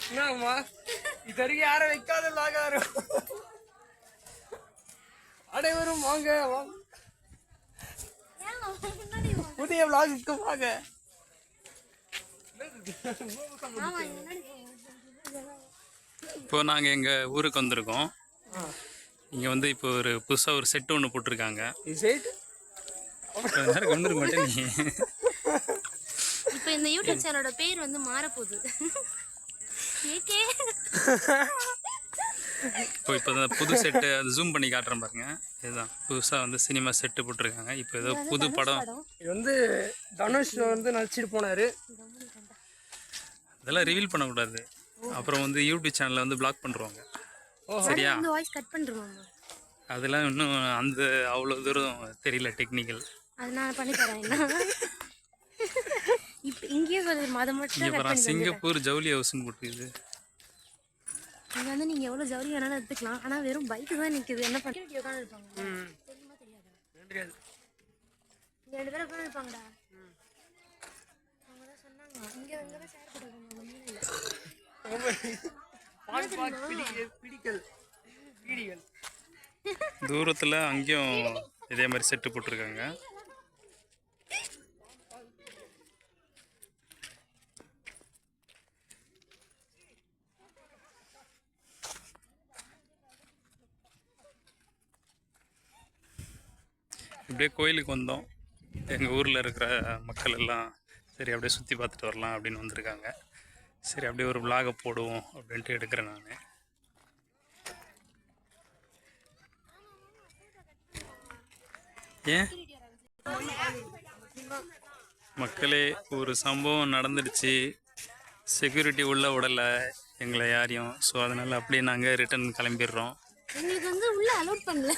என்னம்மா இது வரைக்கும் யாரும் வைக்காத லாகாரு அனைவரும் வாங்க வாங்க புதிய விளாகுக்கு வாங்க. இப்போ நாங்கள் எங்கள் ஊருக்கு வந்திருக்கோம். இங்கே வந்து இப்போ ஒரு புதுசாக ஒரு செட்டு ஒன்று போட்டிருக்காங்க. வந்துருக்க மாட்டேன் நீ. இப்போ இந்த யூடியூப் சேனலோட பேர் வந்து மாறப்போகுது. இப்போ இந்த புது செட்டு அது ஜூம் பண்ணி காட்டுறேன் பாருங்க. இதுதான் புதுசாக வந்து சினிமா செட்டு போட்டிருக்காங்க. இப்போ ஏதோ புது படம் இது வந்து தனுஷ் வந்து நடிச்சிட்டு போனாரு. இதெல்லாம் ரிவீல் பண்ணக்கூடாது, அப்புறம் வந்து யூடியூப் சேனலில் வந்து பிளாக் பண்ணுறாங்க. சரியா? அதெல்லாம் இன்னும் அந்த அவ்வளோ தூரம் தெரியல டெக்னிக்கல். அது நான் பண்ணி தரேன். இப்போ இங்கேயே மட்டும் சிங்கப்பூர் ஜவுளி ஹவுஸ்ன்னு போட்டுருக்குது. இங்கே வந்து நீங்கள் எவ்வளோ ஜவுளி வேணாலும் எடுத்துக்கலாம். ஆனால் வெறும் பைக்கு தான் நிற்குது. என்ன பண்ணி உட்காந்து இருப்பாங்க தெரியுமா தெரியாது? 2 பேர் உட்காந்து இருப்பாங்கடா. அவங்க தான் சொன்னாங்க இங்கே தான் சேர் போட்டுருக்காங்க. தூரத்தில் அங்கேயும் இதே மாதிரி செட்டு போட்டிருக்காங்க. இப்படியே கோயிலுக்கு வந்தோம். எங்கள் ஊரில் இருக்கிற மக்கள் எல்லாம் சரி அப்படியே சுற்றி பார்த்துட்டு வரலாம் அப்படின்னு வந்திருக்காங்க. சரி அப்படியே ஒரு விலாகை போடுவோம் அப்படின்ட்டு எடுக்கிறேன் நான். ஏன் மக்களே, ஒரு சம்பவம் நடந்துடுச்சு. செக்யூரிட்டி உள்ள விடலை எங்களை யாரையும். ஸோ அதனால் அப்படியே நாங்கள் ரிட்டர்ன் கிளம்பிடுறோம். எங்களுக்கு வந்து உள்ள அலோட் பண்ணல.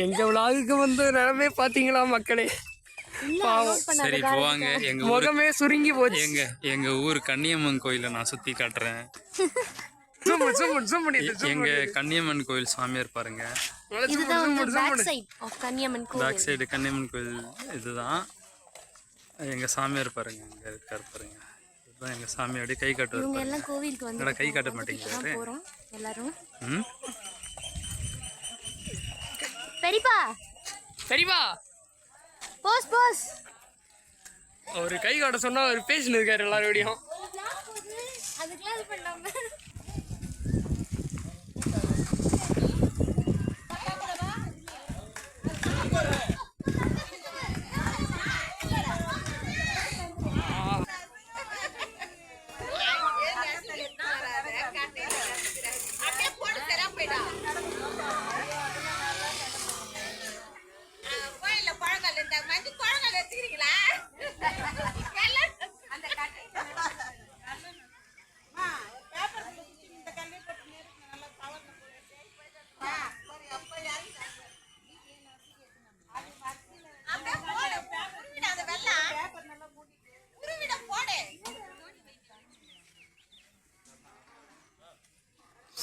எங்க விலாகுக்கு வந்து நிலமே பாத்தீங்களா மக்களே? சரி போவாங்க. எங்க முகமே சுருங்கி போச்சு. எங்க ஊர் கன்னியம்மன் கோயிலை நான் சுத்தி காட்டுறேன். எங்க கன்னியம்மன் கோயில் சாமியார் பாருங்க. பேக் சைடு கன்னியம்மன் கோயில் இதுதான். எங்க சாமியார் பாருங்க, இங்க இருக்காரு பாருங்க. இதுதான் எங்க சாமி. அப்படியே கை காட்டுவார். கை காட்ட மாட்டேங்கிறாரு எல்லாரும். பெரியப்பா பெரியப்பா போஸ் ஒரு கை காட்ட சொன்னா ஒரு பேசின்னு இருக்காரு எல்லாரோடையும். அதுக்கெல்லாம் பண்ணாம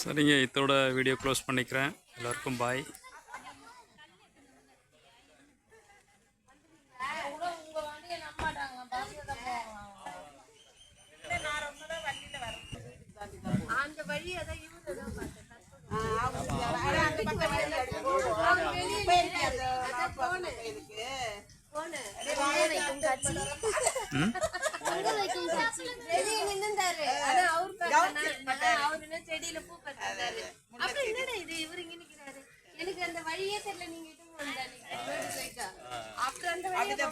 சரிங்க. இதோட வீடியோ க்ளோஸ் பண்ணிக்கிறேன். எல்லாருக்கும் பாய். செடியில பூ கட்டுறாரு. அப்புறம் என்னடா இது இவரு இங்க நிக்கிறாரு? எனக்கு அந்த வழியே தெரியல. நீங்க அப்புறம் அந்த வழியா